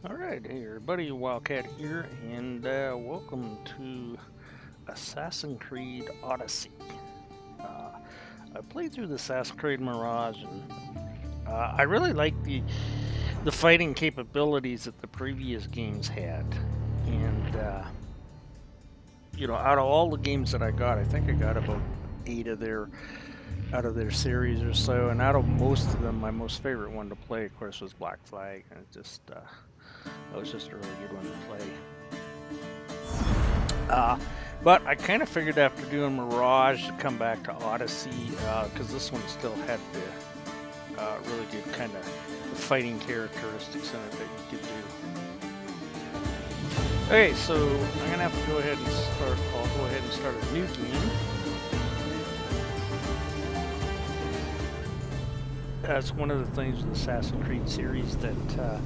Alright, hey everybody, Wildcat here, and welcome to Assassin's Creed Odyssey. I played through the Assassin's Creed Mirage, and I really like the fighting capabilities that the previous games had. And, out of all the games that I got, I think I got about 8 out of their series or so, and out of most of them, my most favorite one to play, of course, was Black Flag, and that was just a really good one to play. But I kind of figured after doing Mirage to come back to Odyssey, because this one still had the really good kind of fighting characteristics in it that you could do. Okay, so I'm gonna have to go ahead and start. I'll go ahead and start a new game. That's one of the things with the Assassin's Creed series that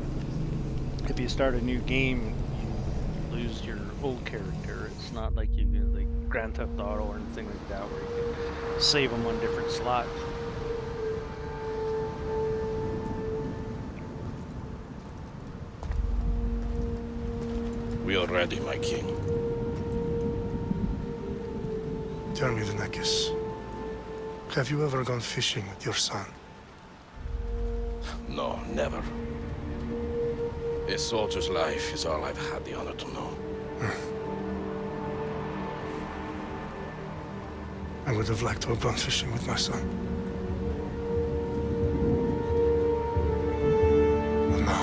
if you start a new game, you lose your old character. It's not like you do like Grand Theft Auto or anything like that, where you can save them on different slots. We are ready, my king. Tell me, Vinakis, have you ever gone fishing with your son? No, never. A soldier's life is all I've had the honor to know. I would have liked to have gone fishing with my son. But no.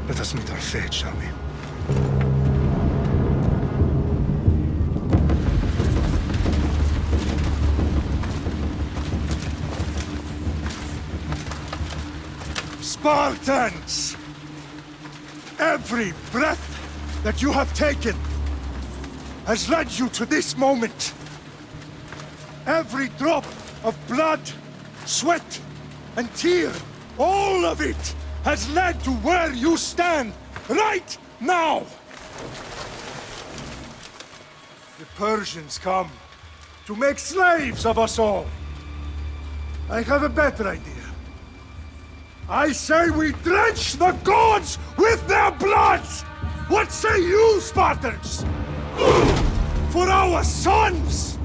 Let us meet our fate, shall we? Spartans! Every breath that you have taken has led you to this moment. Every drop of blood, sweat, and tear, all of it has led to where you stand right now. The Persians come to make slaves of us all. I have a better idea. I say we drench the gods with their blood! What say you, Spartans? For our sons!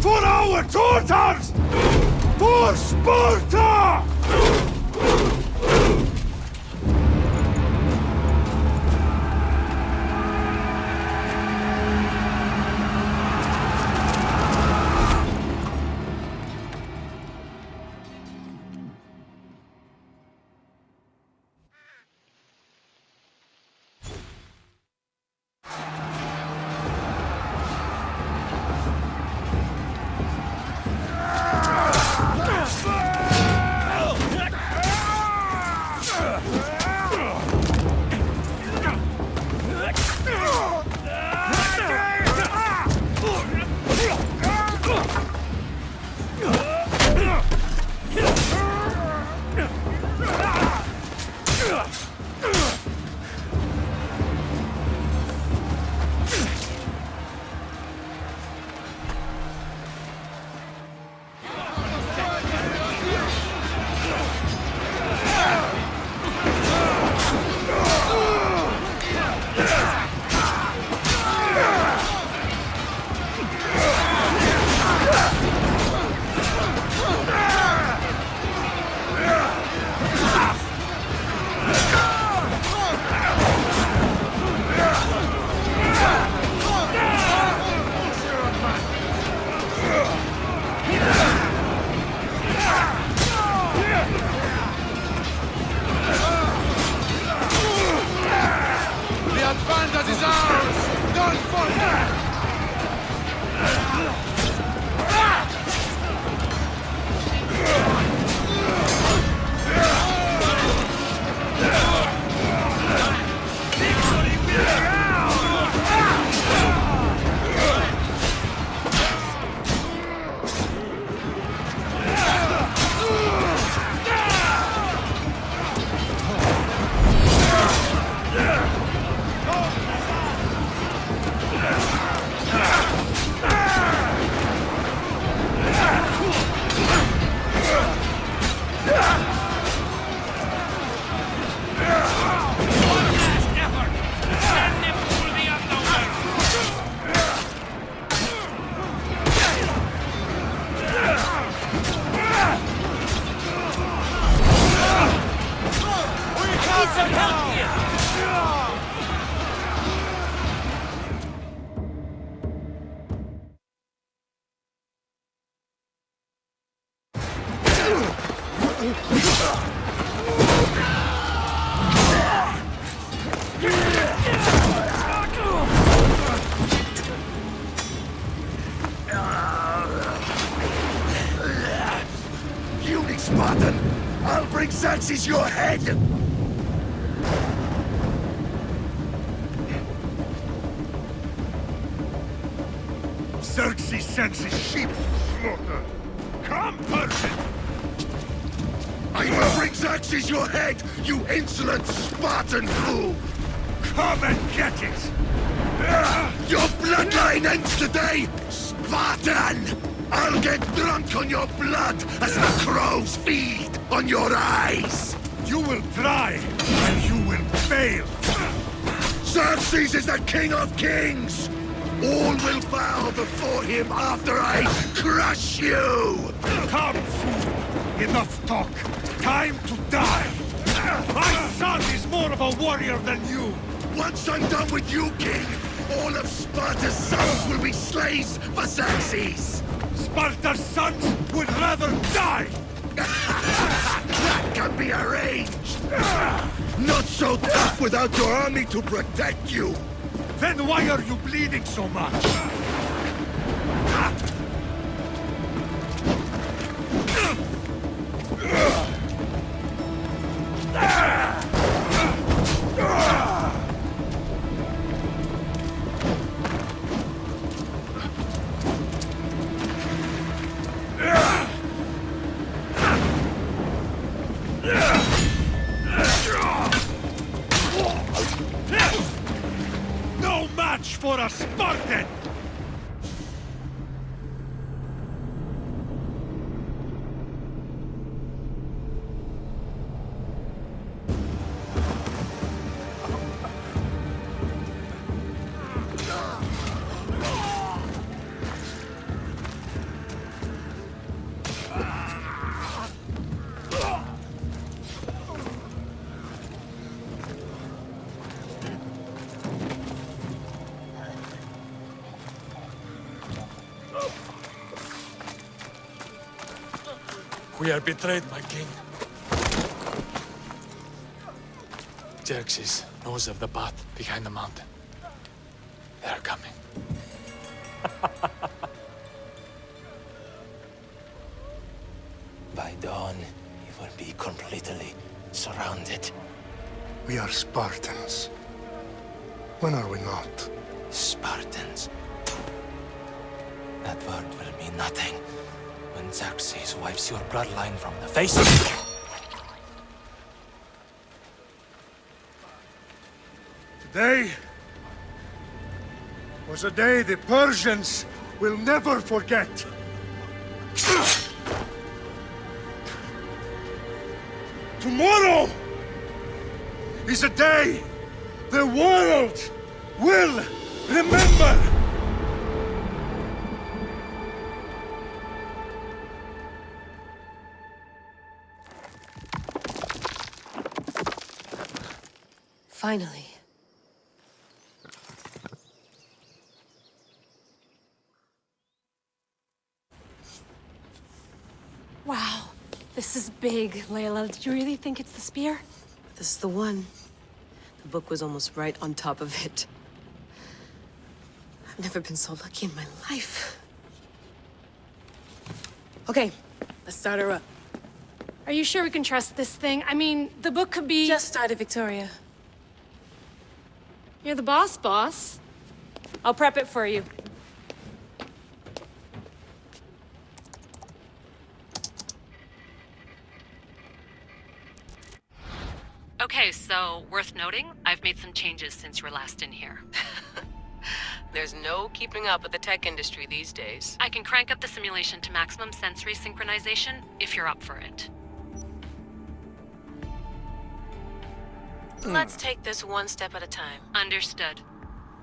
For our daughters! For Sparta! Spartan! I'll bring Xerxes your head! Xerxes sends his sheep to slaughter. Come, Persian! I will bring Xerxes your head, you insolent Spartan fool! Come and get it! Your bloodline ends today, Spartan! I'll get drunk on your blood as the crows feed on your eyes! You will try, and you will fail! Xerxes is the king of kings! All will bow before him after I crush you! Come, fool! Enough talk! Time to die! My son is more of a warrior than you! Once I'm done with you, king, all of Sparta's sons will be slaves for Xerxes! Sparta's sons would rather die! That can be arranged! Not so tough without your army to protect you! Then why are you bleeding so much? No match for a Spartan! We are betrayed, my king. Xerxes knows of the path behind the mountain. They are coming. By dawn, you will be completely surrounded. We are Spartans. When are we not? Spartans. That word will mean nothing when Xerxes wipes your bloodline from the face of the... Today was a day the Persians will never forget. Tomorrow is a day the world will remember. Finally. Wow, this is big, Layla. Did you really think it's the spear? This is the one. The book was almost right on top of it. I've never been so lucky in my life. Okay, let's start her up. Are you sure we can trust this thing? I mean, the book could be... Just started, Victoria. You're the boss. I'll prep it for you. Okay, so worth noting, I've made some changes since you were last in here. There's no keeping up with the tech industry these days. I can crank up the simulation to maximum sensory synchronization if you're up for it. Let's take this one step at a time. Understood.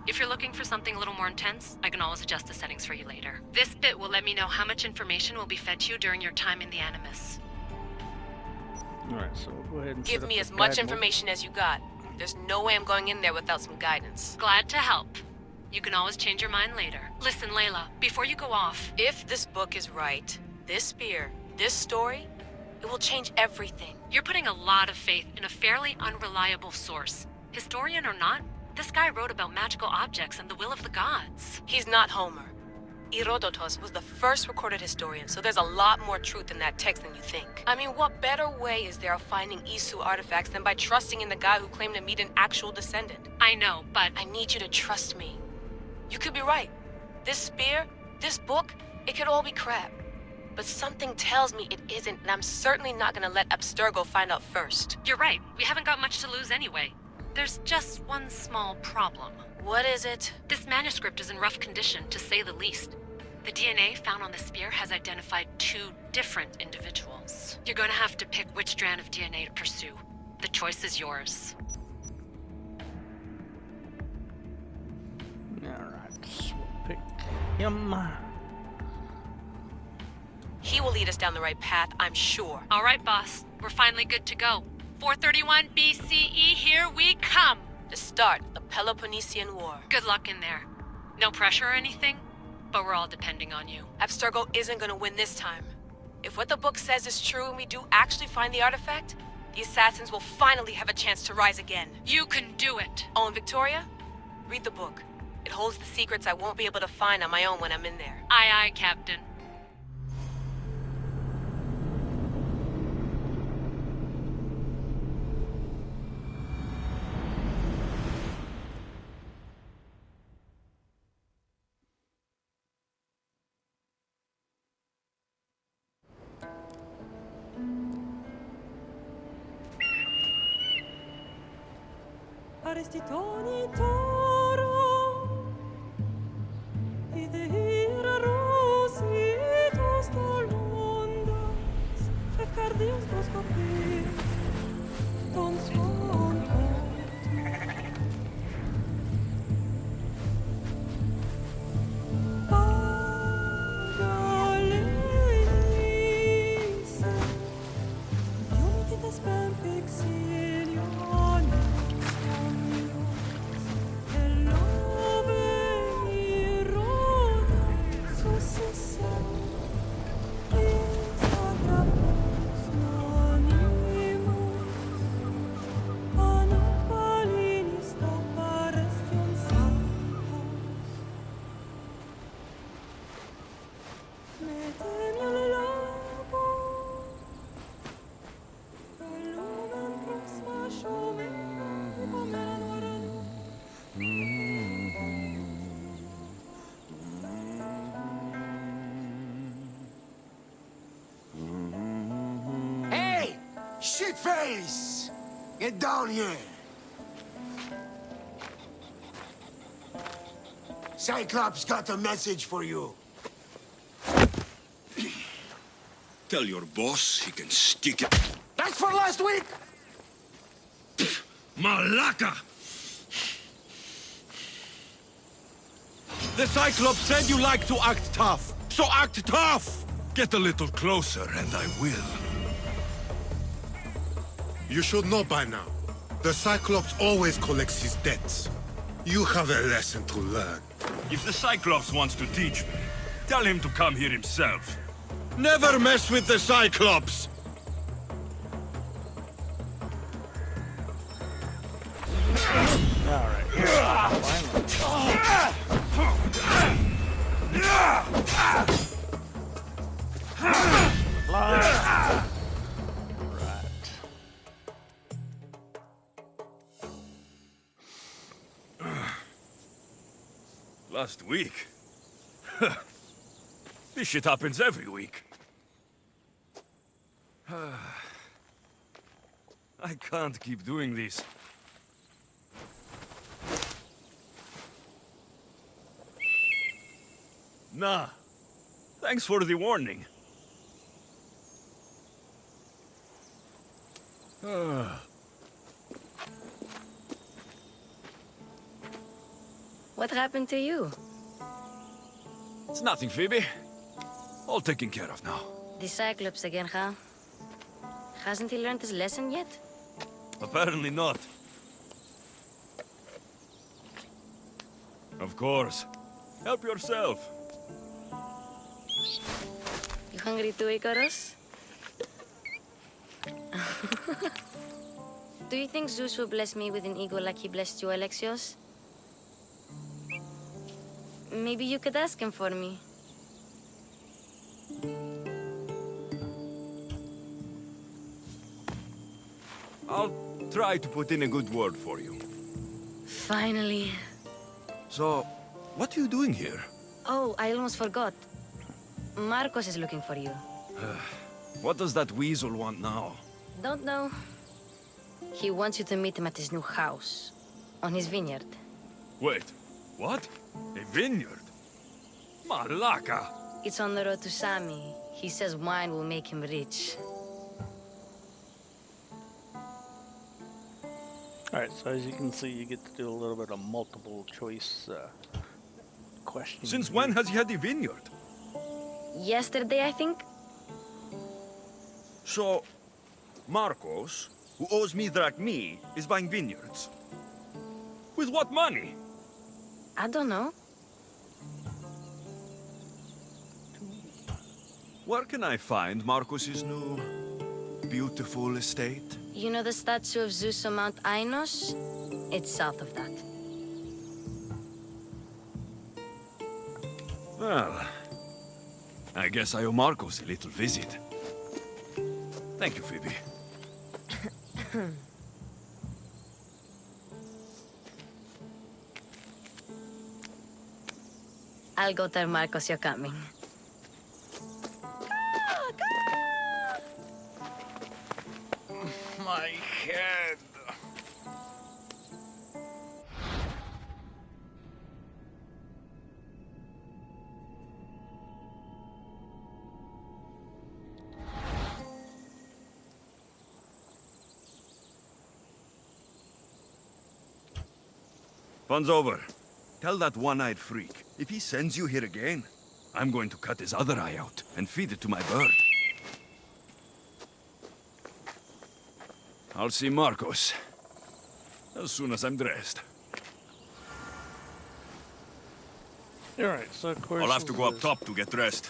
If you're looking for something a little more intense, I can always adjust the settings for you later. This bit will let me know how much information will be fed to you during your time in the Animus. Alright, so go ahead and Give me as much information as you got. There's no way I'm going in there without some guidance. Glad to help. You can always change your mind later. Listen, Layla, before you go off... If this book is right, this spear, this story, it will change everything. You're putting a lot of faith in a fairly unreliable source. Historian or not, this guy wrote about magical objects and the will of the gods. He's not Homer. Herodotus was the first recorded historian, so there's a lot more truth in that text than you think. I mean, what better way is there of finding Isu artifacts than by trusting in the guy who claimed to meet an actual descendant? I know, but I need you to trust me. You could be right. This spear, this book, it could all be crap. But something tells me it isn't, and I'm certainly not gonna let Abstergo find out first. you're right. We haven't got much to lose anyway. There's just one small problem. What is it? This manuscript is in rough condition, to say the least. The DNA found on the spear has identified 2 different individuals. You're gonna have to pick which strand of DNA to pursue. The choice is yours. Alright, so we'll pick him. He will lead us down the right path, I'm sure. All right, boss. We're finally good to go. 431 BCE, here we come! To start the Peloponnesian War. Good luck in there. No pressure or anything, but we're all depending on you. Abstergo isn't gonna win this time. If what the book says is true and we do actually find the artifact, the assassins will finally have a chance to rise again. You can do it! Oh, and Victoria? Read the book. It holds the secrets I won't be able to find on my own when I'm in there. Aye, aye, Captain. Aristitoni toro, idehira rositos tolondas, efcardios dos papir, ton son Pagaleisa, unitas perfectionis. Hey! Shitface! Get down here! Cyclops got a message for you. Tell your boss he can stick it. That's for last week! Malaka! The Cyclops said you like to act tough, so act tough! Get a little closer and I will. You should know by now. The Cyclops always collects his debts. You have a lesson to learn. If the Cyclops wants to teach me, tell him to come here himself. Never mess with the Cyclops! Alright, finally. Right. Last week? This shit happens every week. I can't keep doing this. Nah. Thanks for the warning. What happened to you? It's nothing, Phoebe. All taken care of now. The Cyclops again, huh? Hasn't he learned his lesson yet? Apparently not. Of course. Help yourself. You hungry too, Icarus? Do you think Zeus will bless me with an ego like he blessed you, Alexios? Maybe you could ask him for me. I'll try to put in a good word for you. Finally. So, what are you doing here? Oh, I almost forgot. Marcos is looking for you. What does that weasel want now? Don't know. He wants you to meet him at his new house. On his vineyard. Wait, what? A vineyard? Malaka! It's on the road to Sami. He says wine will make him rich. Alright, so as you can see, you get to do a little bit of multiple choice questions. Since when has he had a vineyard? Yesterday, I think? So, Marcos, who owes me drachmi, is buying vineyards. With what money? I don't know. Where can I find Marcos's new, beautiful estate? You know the statue of Zeus on Mount Ainos? It's south of that. Well, I guess I owe Marcos a little visit. Thank you, Phoebe. I'll go tell Marcos you're coming. My head. Fun's over. Tell that one-eyed freak, if he sends you here again, I'm going to cut his other eye out and feed it to my bird. I'll see Marcos as soon as I'm dressed. Alright, so of course... I'll have to go up top to get dressed.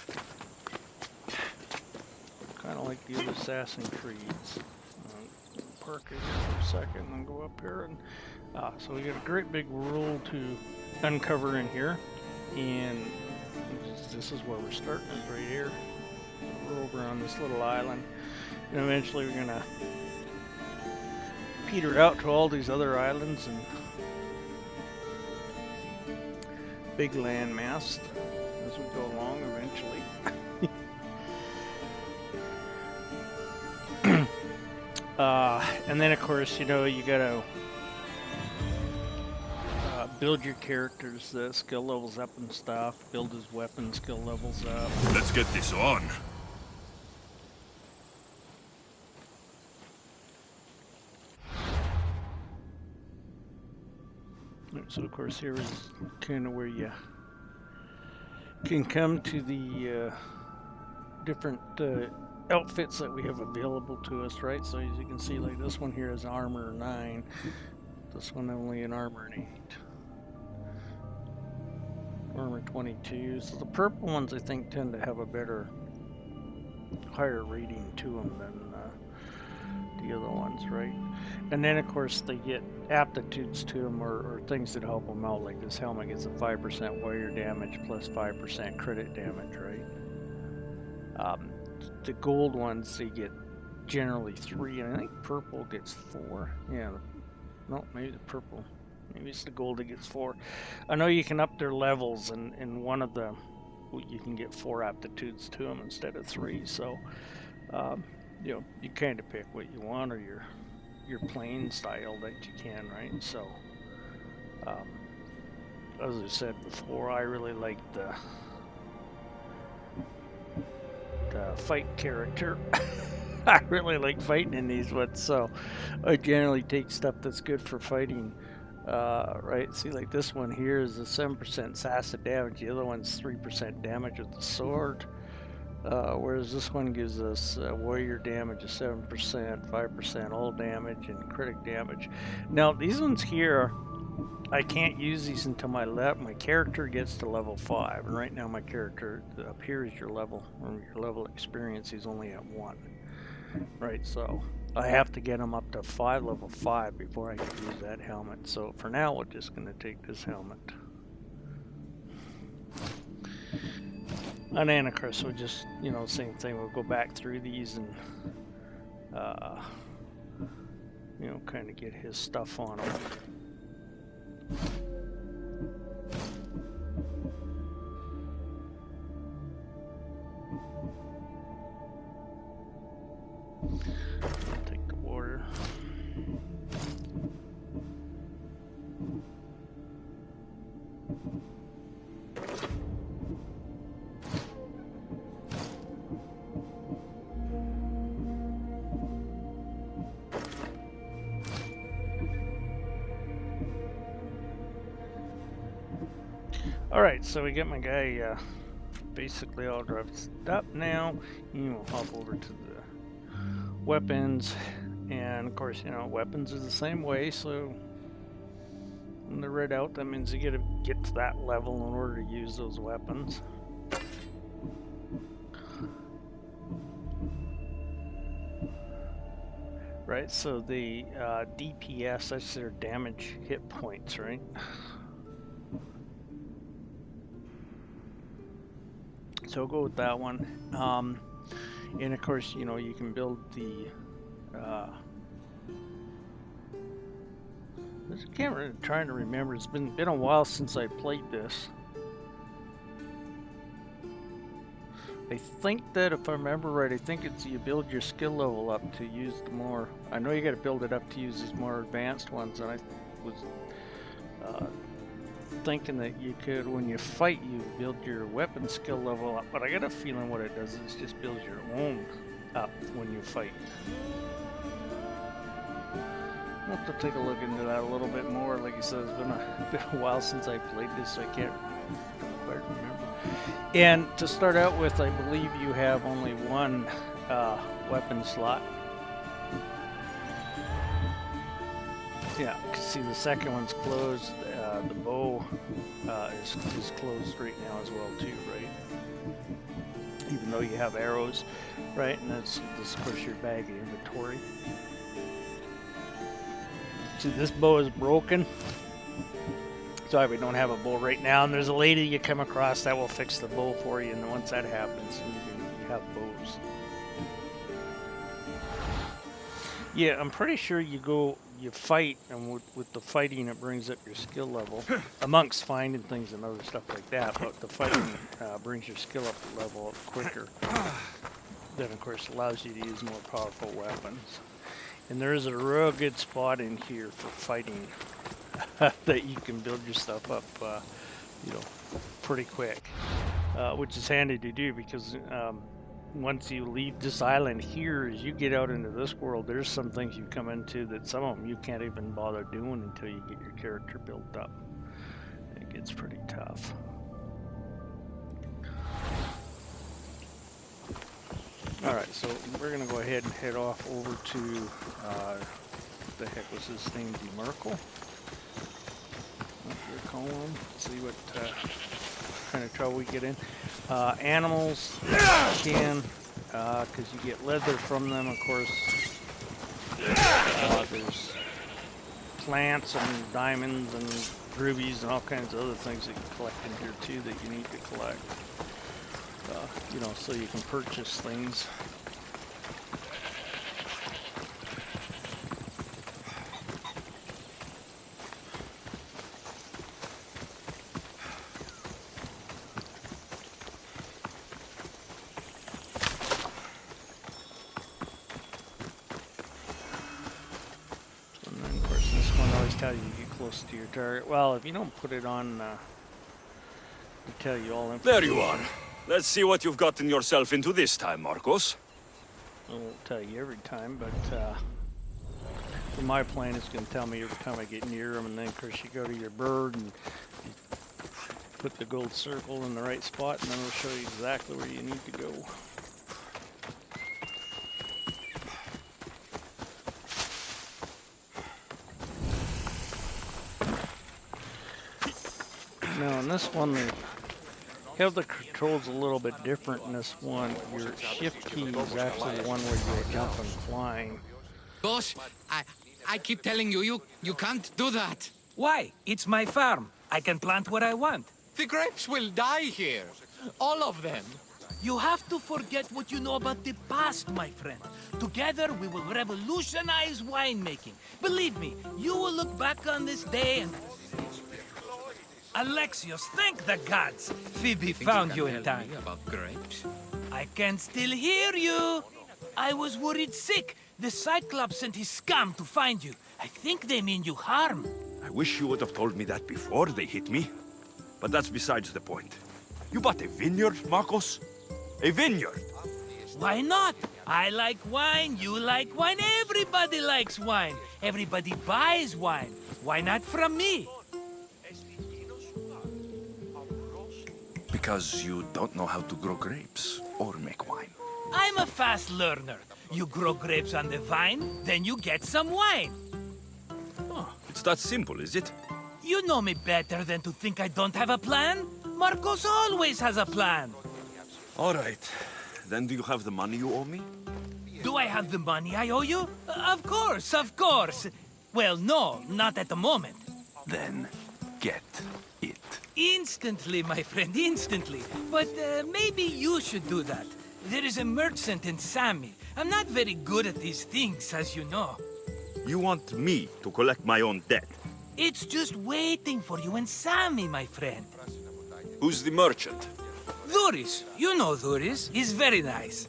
Kind of like the other Assassin Creeds. Park it here for a second and then go up here. And so we got a great big world to uncover in here. And this is where we're starting, is right here. We're over on this little island. And eventually we're going to peter out to all these other islands and big land mass as we go along eventually. And then of course, you know, you gotta build your characters, the skill levels up and stuff, build his weapon skill levels up. Let's get this on. So of course here is kind of where you can come to the different outfits that we have available to us, right? So as you can see, like this one here is armor 9, this one only an armor 8, armor 22. So the purple ones I think tend to have a better, higher rating to them than the other ones, right? And then of course they get aptitudes to them, or things that help them out, like this helmet gets a 5% warrior damage plus 5% credit damage, right? The gold ones, they get generally 3, and I think purple gets 4. Yeah, no, maybe the purple, maybe it's the gold that gets 4. I know you can up their levels, and in one of them you can get 4 aptitudes to them instead of 3, so you know, you kind of pick what you want, or your playing style that you can, right? So as I said before, I really like the fight character. I really like fighting in these ones, so I generally take stuff that's good for fighting, right? See, like this one here is a 7% assassin damage, the other one's 3% damage with the sword, whereas this one gives us warrior damage of 7%, 5% all damage, and critic damage. Now these ones here, I can't use these until my character gets to level 5, and right now my character up here is your level experience. He's only at 1, right? So I have to get him up to level 5 before I can use that helmet. So for now, we're just going to take this helmet. And then, of course, we'll just, you know, same thing. We'll go back through these and, you know, kind of get his stuff on him. Take the water. Alright, so we get my guy basically all dressed up now. You will hop over to the weapons, and of course, you know, weapons are the same way, so when they're read out, that means you gotta get to that level in order to use those weapons. Right, so the DPS, that's their damage hit points, right? So I'll go with that one. And of course, you know, you can build the I can't really trying to remember. It's been a while since I played this. I think that if I remember right, I think it's you build your skill level up to use the more. I know you got to build it up to use these more advanced ones, and I was thinking that you could, when you fight, you build your weapon skill level up. But I got a feeling what it does is just builds your own up when you fight. I'll have to take a look into that a little bit more. Like I said, it's been a while since I played this, so I can't quite remember. And to start out with, I believe you have only one weapon slot. Yeah, see the second one's closed. The bow is closed right now as well too, right? Even though you have arrows, right? And that's of course your bag of inventory. See, this bow is broken. Sorry, we don't have a bow right now. And there's a lady you come across that will fix the bow for you. And once that happens, you have bows. Yeah, I'm pretty sure you fight, and with the fighting, it brings up your skill level amongst finding things and other stuff like that. But the fighting brings your skill level up quicker. Then, of course, allows you to use more powerful weapons. And there is a real good spot in here for fighting that you can build your stuff up, you know, pretty quick, which is handy to do because once you leave this island here, as you get out into this world, there's some things you come into that some of them you can't even bother doing until you get your character built up. It gets pretty tough. Alright, so we're going to go ahead and head off over to, what the heck was his name, DeMerkel? What you're calling him. See what kind of trouble we get in. Animals can, because you get leather from them, of course. There's plants and diamonds and rubies and all kinds of other things that you collect in here too that you need to collect. You know, so you can purchase things. And then, of course, this one always tells you to get close to your target. Well, if you don't put it on, it'll tell you all information. There you are. Let's see what you've gotten yourself into this time, Marcos. I won't tell you every time, but for my plan, it's going to tell me every time I get near them. And then, of course, you go to your bird and you put the gold circle in the right spot, and then it'll show you exactly where you need to go. Now, in this one, have the controls a little bit different in this one. Your shift key is actually the one where you're jumping, flying. Boss, I keep telling you, you can't do that. Why? It's my farm. I can plant what I want. The grapes will die here. All of them. You have to forget what you know about the past, my friend. Together, we will revolutionize winemaking. Believe me, you will look back on this day and... Alexios, thank the gods! Phoebe found you in time. About grapes? I can still hear you. I was worried sick. The Cyclops sent his scum to find you. I think they mean you harm. I wish you would have told me that before they hit me. But that's besides the point. You bought a vineyard, Marcos? A vineyard? Why not? I like wine, you like wine, everybody likes wine. Everybody buys wine. Why not from me? Because you don't know how to grow grapes or make wine. I'm a fast learner. You grow grapes on the vine, then you get some wine. Oh, it's that simple, is it? You know me better than to think I don't have a plan. Marcos always has a plan. All right. Then do you have the money you owe me? Do I have the money I owe you? Of course, of course. Well, no, not at the moment. Then get it. Instantly, my friend, instantly. But maybe you should do that. There is a merchant in Sami. I'm not very good at these things, as you know. You want me to collect my own debt? It's just waiting for you in Sami, my friend. Who's the merchant? Duris. You know Duris. He's very nice.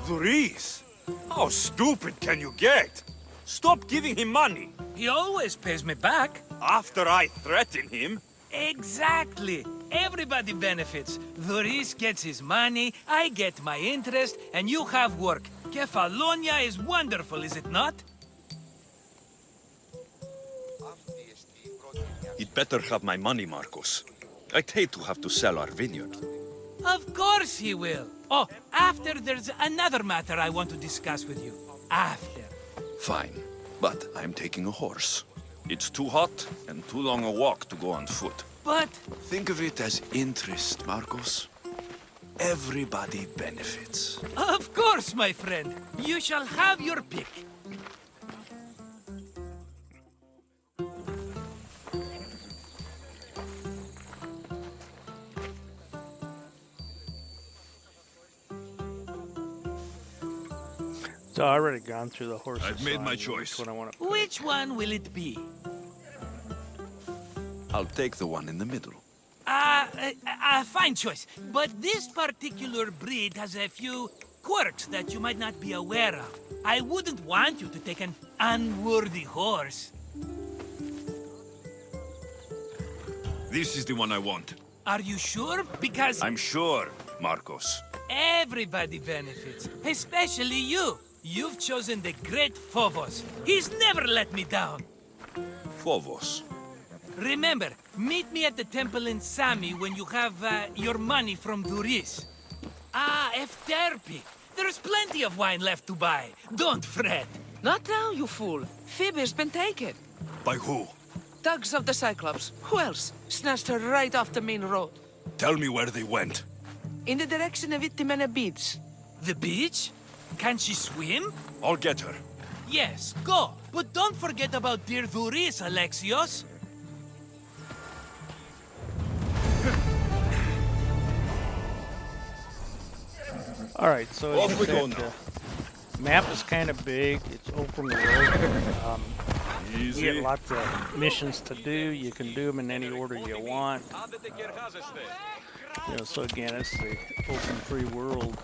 Duris? How stupid can you get? Stop giving him money. He always pays me back. After I threaten him? Exactly. Everybody benefits. Duris gets his money, I get my interest, and you have work. Kefalonia is wonderful, is it not? He'd better have my money, Marcos. I'd hate to have to sell our vineyard. Of course he will. Oh, after there's another matter I want to discuss with you. After. Fine, but I'm taking a horse. It's too hot and too long a walk to go on foot. But... Think of it as interest, Marcos. Everybody benefits. Of course, my friend. You shall have your pick. So I've already gone through the horses. I've made so my I know choice. Which one will it be? I'll take the one in the middle. Fine choice. But this particular breed has a few quirks that you might not be aware of. I wouldn't want you to take an unworthy horse. This is the one I want. Are you sure? Because... I'm sure, Marcos. Everybody benefits, especially you. You've chosen the great Phobos. He's never let me down. Phobos. Remember, meet me at the temple in Sami when you have your money from Duris. Ah, Efterpi. There's plenty of wine left to buy. Don't fret. Not now, you fool. Phoebe's been taken. By who? Thugs of the Cyclops. Who else? Snatched her right off the main road. Tell me where they went. In the direction of Itimena Beach. The beach? Can she swim? I'll get her. Yes, go. But don't forget about dear Duris, Alexios. All right, so Off we go now. the map is kind of big. It's open world. You get lots of missions to do. You can do them in any order you want. You know, so again, it's the open free world.